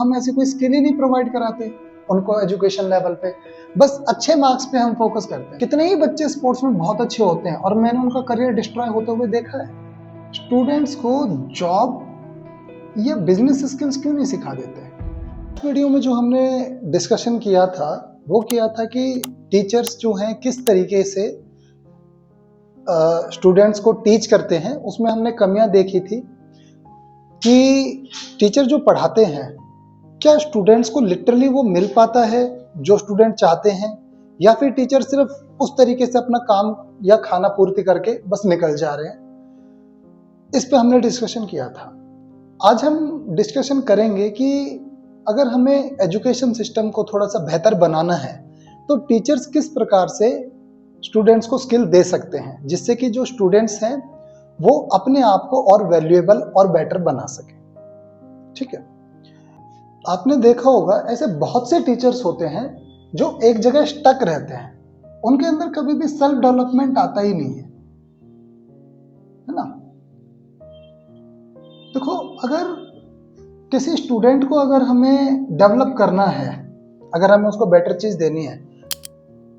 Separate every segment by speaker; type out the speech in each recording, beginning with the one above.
Speaker 1: हम ऐसी कोई स्किल ही नहीं प्रोवाइड कराते उनको एजुकेशन लेवल पे, बस अच्छे मार्क्स पे हम फोकस करते हैं। कितने ही बच्चे स्पोर्ट्स में बहुत अच्छे होते हैं और मैंने उनका करियर डिस्ट्रॉय होते हुए देखा है। स्टूडेंट्स को जॉब या बिजनेस स्किल्स क्यों नहीं सिखा देते? वीडियो में जो हमने डिस्कशन किया था वो किया था कि टीचर्स जो हैं किस तरीके से स्टूडेंट्स को टीच करते हैं। उसमें हमने कमियां देखी थी कि टीचर जो पढ़ाते हैं क्या स्टूडेंट्स को लिटरली वो मिल पाता है जो स्टूडेंट चाहते हैं, या फिर टीचर सिर्फ उस तरीके से अपना काम या खाना पूर्ति करके बस निकल जा रहे हैं। इस पे हमने डिस्कशन किया था। आज हम डिस्कशन करेंगे कि अगर हमें एजुकेशन सिस्टम को थोड़ा सा बेहतर बनाना है तो टीचर्स किस प्रकार से स्टूडेंट्स को स्किल दे सकते हैं जिससे कि जो स्टूडेंट्स हैं वो अपने आप को और वैल्यूएबल और बेटर बना सके। ठीक है, आपने देखा होगा ऐसे बहुत से टीचर्स होते हैं जो एक जगह स्टक रहते हैं, उनके अंदर कभी भी सेल्फ डेवलपमेंट आता ही नहीं है ना। देखो, अगर किसी स्टूडेंट को अगर हमें डेवलप करना है, अगर हमें उसको बेटर चीज देनी है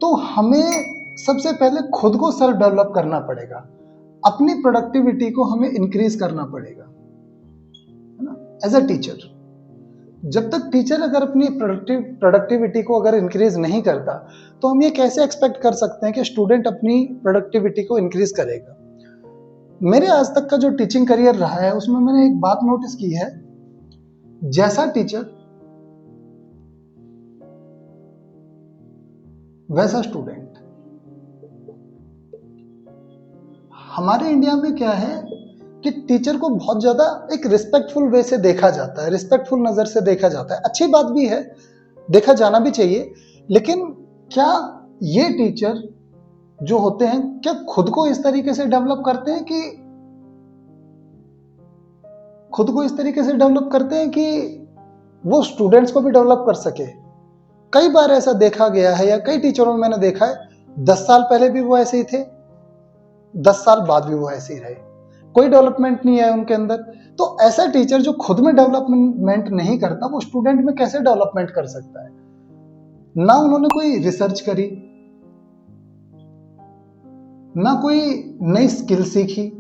Speaker 1: तो हमें सबसे पहले खुद को सेल्फ डेवलप करना पड़ेगा, अपनी प्रोडक्टिविटी को हमें इंक्रीज करना पड़ेगा, है ना। एज अ टीचर, जब तक टीचर अगर अपनी प्रोडक्टिविटी को अगर इंक्रीज नहीं करता तो हम ये कैसे एक्सपेक्ट कर सकते हैं कि स्टूडेंट अपनी प्रोडक्टिविटी को इंक्रीज करेगा। मेरे आज तक का जो टीचिंग करियर रहा है उसमें मैंने एक बात नोटिस की है, जैसा टीचर वैसा स्टूडेंट। हमारे इंडिया में क्या है कि टीचर को बहुत ज्यादा एक रिस्पेक्टफुल वे से देखा जाता है, रिस्पेक्टफुल नजर से देखा जाता है। अच्छी बात भी है, देखा जाना भी चाहिए, लेकिन क्या ये टीचर जो होते हैं क्या खुद को इस तरीके से डेवलप करते हैं कि वो स्टूडेंट्स को भी डेवलप कर सके? कई बार ऐसा देखा गया है या कई टीचरों में मैंने देखा है 10 साल पहले भी वो ऐसे ही थे, 10 साल बाद भी वो ऐसे ही रहे, कोई डेवलपमेंट नहीं है उनके अंदर। तो ऐसा टीचर जो खुद में डेवलपमेंट नहीं करता वो स्टूडेंट में कैसे डेवलपमेंट कर सकता है? ना उन्होंने कोई रिसर्च करी, ना कोई नई स्किल सीखी।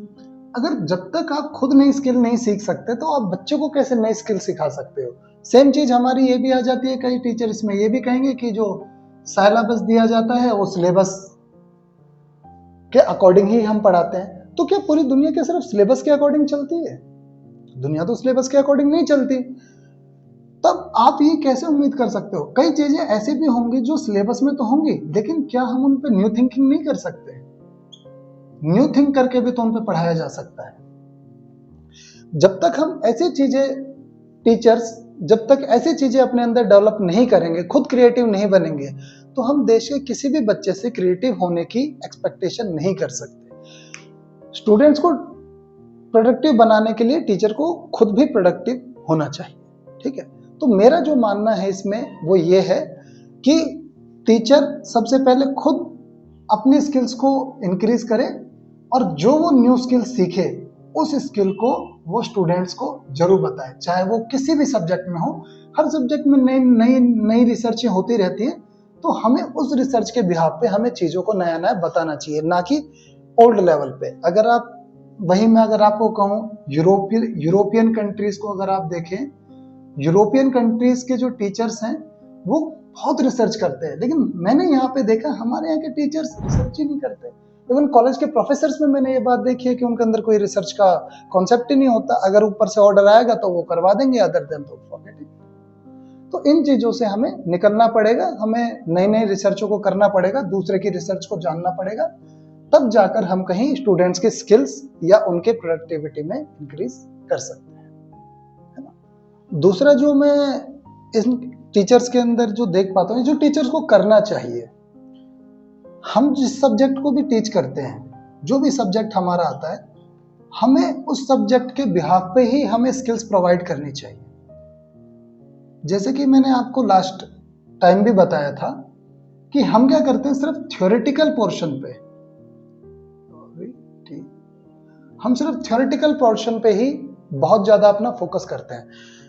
Speaker 1: अगर जब तक आप खुद नई स्किल नहीं सीख सकते तो आप बच्चों को कैसे नई स्किल सिखा सकते हो? सेम चीज हमारी ये भी आ जाती है, कई टीचर इसमें ये भी कहेंगे कि जो सिलेबस दिया जाता है वो सिलेबस के अकॉर्डिंग ही हम पढ़ाते हैं। तो क्या पूरी दुनिया के सिर्फ सिलेबस के अकॉर्डिंग चलती है? दुनिया तो सिलेबस के अकॉर्डिंग नहीं चलती। तब आप ये कैसे उम्मीद कर सकते हो? कई चीजें ऐसी भी होंगी जो सिलेबस में तो होंगी, लेकिन क्या हम उन पे न्यू थिंकिंग नहीं कर सकते? न्यू थिंक करके भी तो उन पे पढ़ाया जा सकता है। जब तक हम ऐसी चीजें टीचर्स जब तक ऐसी चीजें अपने अंदर डेवलप नहीं करेंगे, खुद क्रिएटिव नहीं बनेंगे, तो हम देश के किसी भी बच्चे से क्रिएटिव होने की एक्सपेक्टेशन नहीं कर सकते। स्टूडेंट्स को प्रोडक्टिव बनाने के लिए टीचर को खुद भी प्रोडक्टिव होना चाहिए। ठीक है, तो मेरा जो मानना है इसमें वो ये है कि टीचर सबसे पहले खुद अपनी स्किल्स को इंक्रीज करे और जो वो न्यू स्किल सीखे उस स्किल को वो स्टूडेंट्स को जरूर बताए, चाहे वो किसी भी सब्जेक्ट में हो। हर सब्जेक्ट में नई नई नई रिसर्चें होती रहती हैं, तो हमें उस रिसर्च के बिहाफ पे हमें चीजों को नया नया बताना चाहिए, ना कि ओल्ड लेवल पे। अगर आप वही मैं अगर आपको कहूँ यूरोपियन कंट्रीज को अगर आप देखें, यूरोपियन कंट्रीज के जो टीचर्स हैं वो बहुत रिसर्च करते हैं, लेकिन मैंने यहाँ पे देखा हमारे यहाँ के टीचर्स रिसर्च ही नहीं करते। इवन कॉलेज के प्रोफेसर्स में मैंने ये बात देखी है कि उनके अंदर कोई रिसर्च का कॉन्सेप्ट ही नहीं होता। अगर ऊपर से ऑर्डर आएगा तो वो करवा देंगे, अदर देन तो फॉरगेट इट। तो इन चीजों से हमें निकलना पड़ेगा, हमें नई नई रिसर्चों को करना पड़ेगा, दूसरे की रिसर्च को जानना पड़ेगा, तब जाकर हम कहीं स्टूडेंट्स के स्किल्स या उनके प्रोडक्टिविटी में इंक्रीज कर सकते हैं, है ना। दूसरा जो मैं इन टीचर्स के अंदर जो देख पाता हूँ, जो टीचर्स को करना चाहिए, हम जिस सब्जेक्ट को भी टीच करते हैं, जो भी सब्जेक्ट हमारा आता है, हमें उस सब्जेक्ट के बिहाफ पे ही हमें स्किल्स प्रोवाइड करनी चाहिए। जैसे कि मैंने आपको लास्ट टाइम भी बताया था कि हम क्या करते हैं, सिर्फ थ्योरेटिकल पोर्शन पे हम सिर्फ थ्योरेटिकल पोर्शन पे ही बहुत ज्यादा अपना फोकस करते हैं।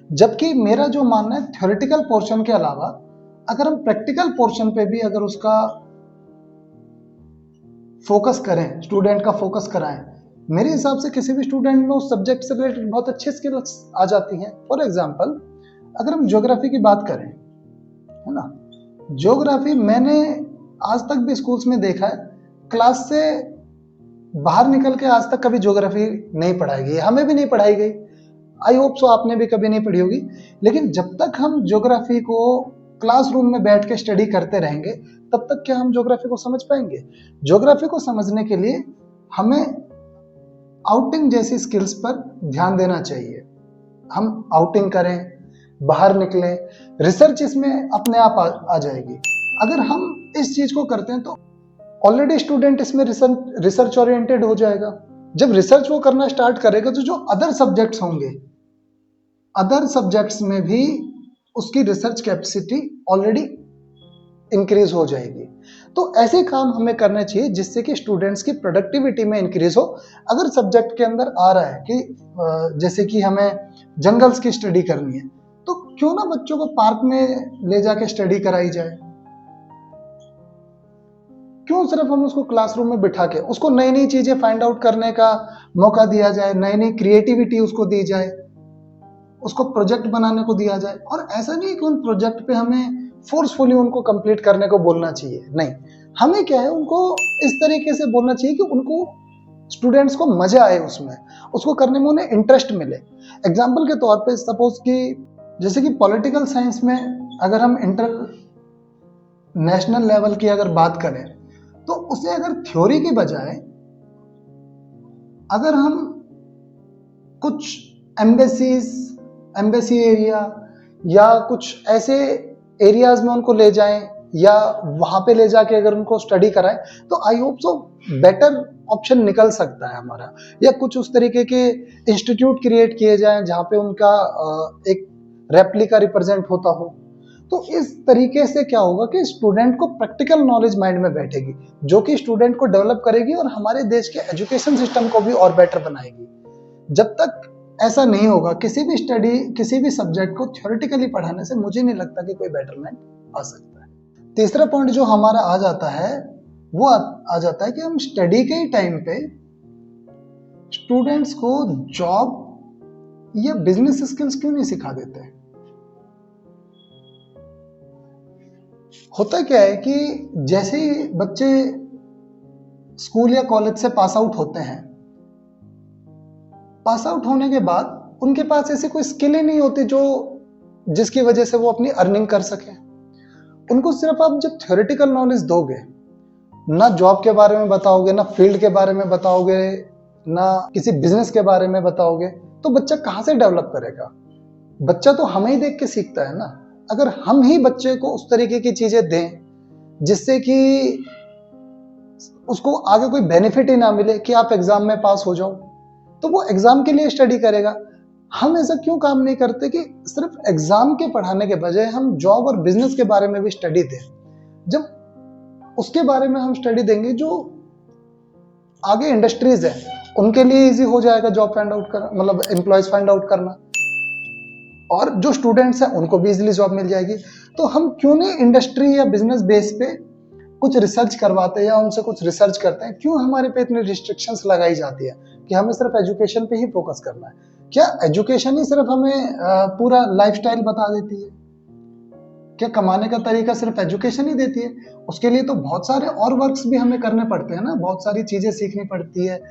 Speaker 1: जबकि मेरा जो मानना है, थ्योरेटिकल पोर्शन के अलावा अगर हम प्रैक्टिकल पोर्शन पे भी अगर उसका फोकस करें, स्टूडेंट का फोकस कराएं, मेरे हिसाब से किसी भी स्टूडेंट में उस सब्जेक्ट से रिलेटेड बहुत अच्छे स्किल्स आ जाती हैं। फॉर एग्जांपल, अगर हम ज्योग्राफी की बात करें, है ना, ज्योग्राफी मैंने आज तक भी स्कूल्स में देखा है, क्लास से बाहर निकल के आज तक कभी ज्योग्राफी नहीं पढ़ाई गई, हमें भी नहीं पढ़ाई गई। आई होप सो आपने भी कभी नहीं पढ़ी होगी। लेकिन जब तक हम ज्योग्राफी को क्लासरूम में बैठ के स्टडी करते रहेंगे, तब तक क्या हम ज्योग्राफी को समझ पाएंगे? ज्योग्राफी को समझने के लिए हमें आउटिंग जैसी स्किल्स पर ध्यान देना चाहिए। हम आउटिंग करें, बाहर निकलें, रिसर्च इसमें अपने आप आ जाएगी। अगर हम इस चीज को करते हैं तो ऑलरेडी स्टूडेंट इसमें रिसर्च ओरिएंटेड हो जाएगा। जब रिसर्च वो करना स्टार्ट करेगा तो जो अदर सब्जेक्ट्स होंगे, अदर सब्जेक्ट्स में भी उसकी रिसर्च कैपेसिटी ऑलरेडी इंक्रीज हो जाएगी। तो ऐसे काम हमें करने चाहिए जिससे कि स्टूडेंट्स की प्रोडक्टिविटी में इंक्रीज हो। अगर सब्जेक्ट के अंदर आ रहा है कि जैसे कि हमें जंगल्स की स्टडी करनी है, तो क्यों ना बच्चों को पार्क में ले जाके स्टडी कराई जाए? क्यों सिर्फ हम उसको क्लासरूम में बिठा के उसको नई नई चीजें फाइंड आउट करने का मौका दिया जाए, नई नई क्रिएटिविटी उसको दी जाए, उसको प्रोजेक्ट बनाने को दिया जाए। और ऐसा नहीं कि उन प्रोजेक्ट पे हमें फोर्सफुली उनको कंप्लीट करने को बोलना चाहिए, नहीं, हमें क्या है, उनको इस तरीके से बोलना चाहिए कि उनको स्टूडेंट्स को मजा आए, उसमें उसको करने में उन्हें इंटरेस्ट मिले। एग्जाम्पल के तौर पे सपोज कि जैसे कि पॉलिटिकल साइंस में अगर हम इंटरनेशनल लेवल की अगर बात करें, तो उसे अगर थ्योरी की बजाय अगर हम कुछ एम्बेसी एरिया या कुछ ऐसे एरियाज में उनको ले जाएं या वहां पे ले जाके अगर उनको स्टडी कराएं, तो I hope so better option निकल सकता है हमारा। या कुछ उस तरीके के इंस्टीट्यूट क्रिएट किए जाएं जहां पे उनका एक रेप्लिका रिप्रेजेंट होता हो। तो इस तरीके से क्या होगा कि स्टूडेंट को प्रैक्टिकल नॉलेज माइंड में बैठेगी, जो कि स्टूडेंट को डेवलप करेगी और हमारे देश के एजुकेशन सिस्टम को भी और बेटर बनाएगी। जब तक ऐसा नहीं होगा, किसी भी सब्जेक्ट को थ्योरेटिकली पढ़ाने से मुझे नहीं लगता कि कोई बेटरमेंट आ सकता है। तीसरा पॉइंट जो हमारा आ जाता है वो आ जाता है कि हम स्टडी के ही टाइम पे स्टूडेंट्स को जॉब या बिजनेस स्किल्स क्यों नहीं सिखा देते? होता क्या है कि जैसे ही बच्चे स्कूल या कॉलेज से पास आउट होते हैं, पास आउट होने के बाद उनके पास ऐसी कोई स्किल ही नहीं होती जो जिसकी वजह से वो अपनी अर्निंग कर सके। उनको सिर्फ आप जब थ्योरेटिकल नॉलेज दोगे, ना जॉब के बारे में बताओगे, ना फील्ड के बारे में बताओगे, ना किसी बिजनेस के बारे में बताओगे, तो बच्चा कहाँ से डेवलप करेगा? बच्चा तो हमें ही देख के सीखता है ना। अगर हम ही बच्चे को उस तरीके की चीजें दें जिससे कि उसको आगे कोई बेनिफिट ही ना मिले कि आप एग्जाम में पास हो जाओ, तो वो एग्जाम के लिए स्टडी करेगा। हम ऐसा क्यों काम नहीं करते कि सिर्फ एग्जाम के पढ़ाने के बजाय हम जॉब और बिजनेस के बारे में भी स्टडी दें? जब उसके बारे में हम स्टडी देंगे जो आगे इंडस्ट्रीज है उनके लिए इजी हो जाएगा जॉब फाइंड आउट करना, मतलब एम्प्लॉयज फाइंड आउट करना, और जो स्टूडेंट्स हैं उनको भी इजीली जॉब मिल जाएगी। तो हम क्यों नहीं इंडस्ट्री या बिजनेस बेस पे कुछ रिसर्च करवाते हैं या उनसे कुछ रिसर्च करते हैं? क्यों हमारे पे इतनी रिस्ट्रिक्शंस लगाई जाती है कि हमें सिर्फ एजुकेशन पे ही फोकस करना है? क्या एजुकेशन ही सिर्फ हमें पूरा लाइफस्टाइल बता देती है? क्या कमाने का तरीका सिर्फ एजुकेशन ही देती है? उसके लिए तो बहुत सारे और वर्क्स भी हमें करने पड़ते हैं ना, बहुत सारी चीजें सीखनी पड़ती है,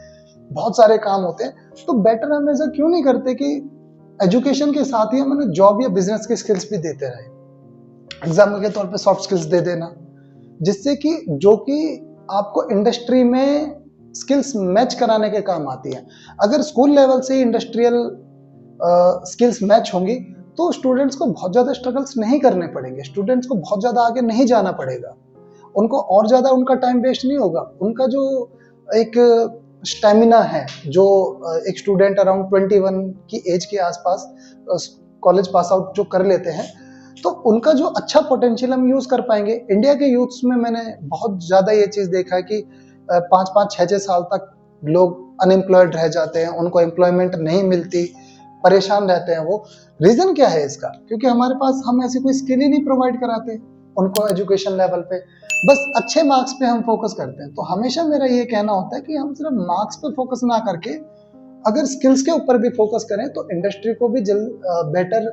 Speaker 1: बहुत सारे काम होते हैं। तो बेटर हम ऐसा क्यों नहीं करते कि एजुकेशन के साथ ही हम उन्हें जॉब या बिजनेस की स्किल्स भी देते रहे? एग्जाम्पल के तौर पे सॉफ्ट स्किल्स दे देना, जिससे कि जो कि आपको इंडस्ट्री में स्किल्स मैच कराने के काम आती है। अगर स्कूल लेवल से इंडस्ट्रियल स्किल्स मैच होंगी तो स्टूडेंट्स को बहुत ज़्यादा स्ट्रगल्स नहीं करने पड़ेंगे, स्टूडेंट्स को बहुत ज़्यादा आगे नहीं जाना पड़ेगा, उनको और ज़्यादा उनका टाइम वेस्ट नहीं होगा। उनका जो एक स्टेमिना है, जो एक स्टूडेंट अराउंड 21 की एज के आसपास कॉलेज पास आउट जो कर लेते हैं, तो उनका जो अच्छा पोटेंशियल हम यूज़ कर पाएंगे। इंडिया के यूथ्स में मैंने बहुत ज़्यादा ये चीज़ देखा है कि 5-5, 6-6 साल तक लोग अनएम्प्लॉयड रह जाते हैं, उनको एम्प्लॉयमेंट नहीं मिलती, परेशान रहते हैं वो। रीजन क्या है इसका? क्योंकि हमारे पास हम ऐसी कोई स्किल ही नहीं प्रोवाइड कराते उनको एजुकेशन लेवल पे, बस अच्छे मार्क्स पे हम फोकस करते हैं। तो हमेशा मेरा ये कहना होता है कि हम सिर्फ मार्क्स पे फोकस ना करके अगर स्किल्स के ऊपर भी फोकस करें तो इंडस्ट्री को भी बेटर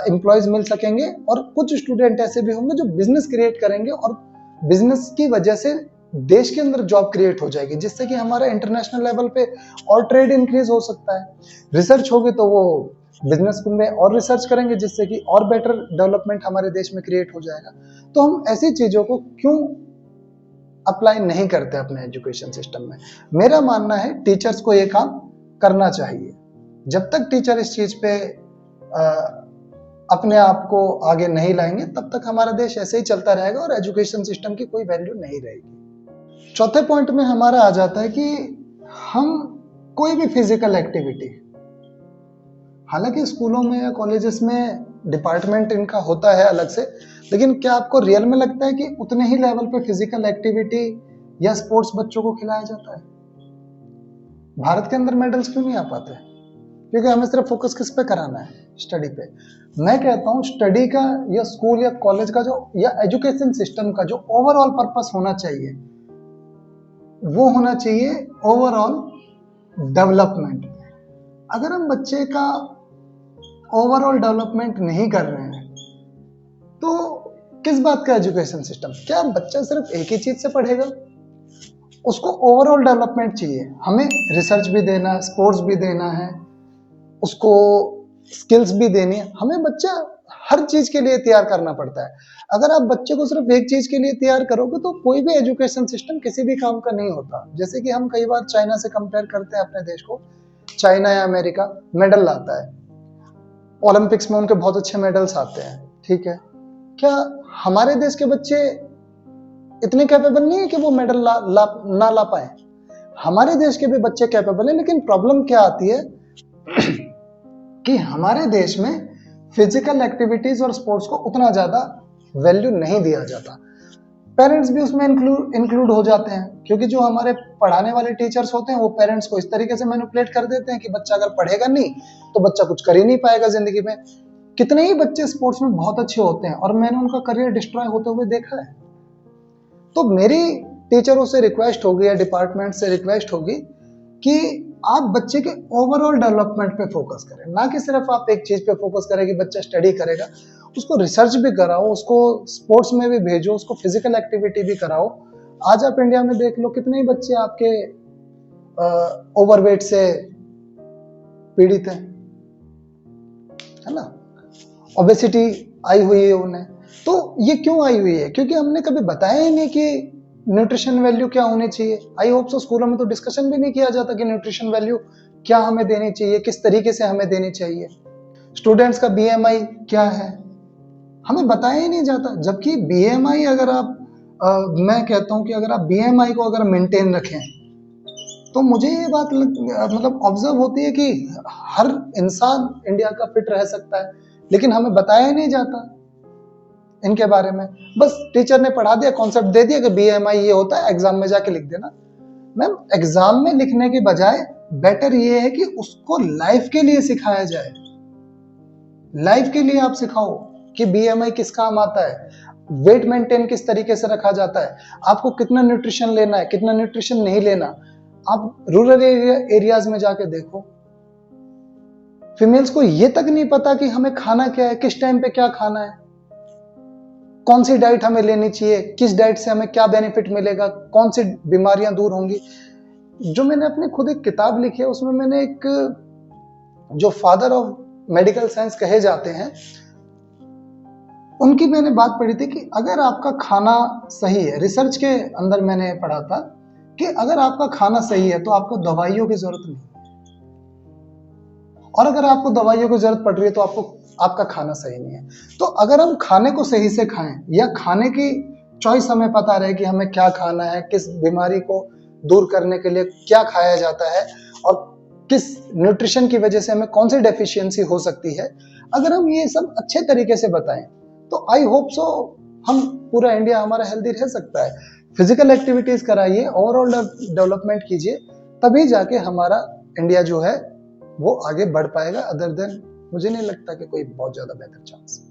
Speaker 1: एम्प्लॉयज मिल सकेंगे, और कुछ स्टूडेंट ऐसे भी होंगे जो बिजनेस क्रिएट करेंगे और बिजनेस की वजह से देश के अंदर जॉब क्रिएट हो जाएगी, जिससे कि हमारा इंटरनेशनल लेवल पे और ट्रेड इंक्रीज हो सकता है। रिसर्च होगी तो वो बिजनेस में और रिसर्च करेंगे, जिससे कि और बेटर डेवलपमेंट हमारे देश में क्रिएट हो जाएगा। तो हम ऐसी चीजों को क्यों अप्लाई नहीं करते अपने एजुकेशन सिस्टम में? मेरा मानना है टीचर्स को ये काम करना चाहिए। जब तक टीचर इस चीज पे अपने आप को आगे नहीं लाएंगे तब तक हमारा देश ऐसे ही चलता रहेगा और एजुकेशन सिस्टम की कोई वैल्यू नहीं रहेगी। चौथे पॉइंट में हमारा आ जाता है कि हम कोई भी फिजिकल एक्टिविटी, हालांकि स्कूलों में या कॉलेजेस में डिपार्टमेंट इनका होता है अलग से, लेकिन क्या आपको रियल में लगता है कि उतने ही लेवल पे फिजिकल एक्टिविटी या स्पोर्ट्स बच्चों को खिलाया जाता है? भारत के अंदर मेडल्स क्यों नहीं आ पाते? क्योंकि हमें सिर्फ फोकस किस पे कराना है? स्टडी पे। मैं कहता हूँ स्टडी का या स्कूल या कॉलेज का जो या एजुकेशन सिस्टम का जो ओवरऑल पर्पस होना चाहिए वो होना चाहिए ओवरऑल डेवलपमेंट। अगर हम बच्चे का ओवरऑल डेवलपमेंट नहीं कर रहे हैं तो किस बात का एजुकेशन सिस्टम? क्या बच्चा सिर्फ एक ही चीज से पढ़ेगा? उसको ओवरऑल डेवलपमेंट चाहिए। हमें रिसर्च भी देना है, स्पोर्ट्स भी देना है, उसको स्किल्स भी देनी है। हमें बच्चा हर चीज के लिए तैयार करना पड़ता है। अगर आप बच्चे को सिर्फ एक चीज के लिए तैयार करोगे तो कोई भी एजुकेशन सिस्टम किसी भी काम का नहीं होता। जैसे कि हम कई बार चाइना से कंपेयर करते हैं अपने देश को, चाइना या अमेरिका मेडल लाता है, ओलंपिक्स में उनके बहुत अच्छे मेडल्स आते हैं, ठीक है। क्या हमारे देश के बच्चे इतने कैपेबल नहीं है कि वो मेडल ना ला पाए? हमारे देश के भी बच्चे कैपेबल हैं, लेकिन प्रॉब्लम क्या आती है कि हमारे देश में फिजिकल एक्टिविटीज और स्पोर्ट्स को उतना ज्यादा वैल्यू नहीं दिया जाता। पेरेंट्स भी उसमें इंक्लूड हो जाते हैं, क्योंकि जो हमारे पढ़ाने वाले टीचर्स होते हैं वो पेरेंट्स को इस तरीके से मैनिपुलेट कर देते हैं कि बच्चा अगर पढ़ेगा नहीं तो बच्चा कुछ कर ही नहीं पाएगा जिंदगी में। कितने ही बच्चे स्पोर्ट्स में बहुत अच्छे होते हैं और मैंने उनका करियर डिस्ट्रॉय होते हुए देखा है। तो मेरी टीचरों से रिक्वेस्ट होगी या डिपार्टमेंट से रिक्वेस्ट होगी कि आप बच्चे के ओवरऑल डेवलपमेंट पे फोकस करें, ना कि सिर्फ आप एक चीज पे फोकस करें कि बच्चा स्टडी करेगा। उसको रिसर्च भी कराओ, उसको स्पोर्ट्स में भी भेजो, उसको फिजिकल एक्टिविटी भी कराओ। आज आप इंडिया में देख लो कितने ही बच्चे आपके ओवरवेट से पीड़ित हैं, है ना। ओबेसिटी आई हुई है उन्हें। तो ये क्यों आई हुई है? क्योंकि हमने कभी बताया ही नहीं कि न्यूट्रिशन वैल्यू क्या होनी चाहिए। आई होप सो स्कूलों में तो डिस्कशन भी नहीं किया जाता कि न्यूट्रिशन वैल्यू क्या हमें देनी चाहिए, किस तरीके से हमें देनी चाहिए। स्टूडेंट्स का बीएमआई क्या है हमें बताया ही नहीं जाता। जबकि बीएमआई अगर आप मैं कहता हूं कि अगर आप बीएमआई को अगर मेंटेन रखें तो मुझे ये बात मतलब ऑब्जर्व होती है कि हर इंसान इंडिया का फिट रह सकता है, लेकिन हमें बताया ही नहीं जाता इनके बारे में। बस टीचर ने पढ़ा दिया, कॉन्सेप्ट दे दिया कि बीएमआई ये होता है, एग्जाम में जाके लिख देना। मैम, एग्जाम में लिखने के बजाय बेटर ये है कि उसको लाइफ के लिए सिखाया जाए। लाइफ के लिए आप सिखाओ कि बीएमआई किस काम आता है, वेट मेंटेन किस तरीके से रखा जाता है, आपको कितना न्यूट्रिशन लेना है, कितना न्यूट्रिशन नहीं लेना। आप रूरल एरियाज में जाके देखो, फीमेल्स को ये तक नहीं पता कि हमें खाना क्या है, किस टाइम पे क्या खाना है, कौन सी डाइट हमें लेनी चाहिए, किस डाइट से हमें क्या बेनिफिट मिलेगा, कौन सी बीमारियां दूर होंगी। जो मैंने अपनी खुद एक किताब लिखी है उसमें मैंने एक जो फादर ऑफ मेडिकल साइंस कहे जाते हैं उनकी मैंने बात पढ़ी थी कि अगर आपका खाना सही है, रिसर्च के अंदर मैंने पढ़ा था कि अगर आपका खाना सही है तो आपको दवाइयों की जरूरत नहीं, और अगर आपको दवाइयों की जरूरत पड़ रही है तो आपका खाना सही नहीं है। तो अगर हम खाने को सही से खाएं या खाने की चॉइस हमें पता रहे कि हमें क्या खाना है, किस बीमारी को दूर करने के लिए क्या खाया जाता है और किस न्यूट्रिशन की वजह से हमें कौन सी डेफिशिएंसी हो सकती है, अगर हम ये सब अच्छे तरीके से बताएं तो आई होप सो हम पूरा इंडिया हमारा हेल्दी रह सकता है। फिजिकल एक्टिविटीज कराइए, ओवरऑल डेवलपमेंट कीजिए, तभी जाके हमारा इंडिया जो है वो आगे बढ़ पाएगा। अदर देन मुझे नहीं लगता कि कोई बहुत ज्यादा बेहतर चांस।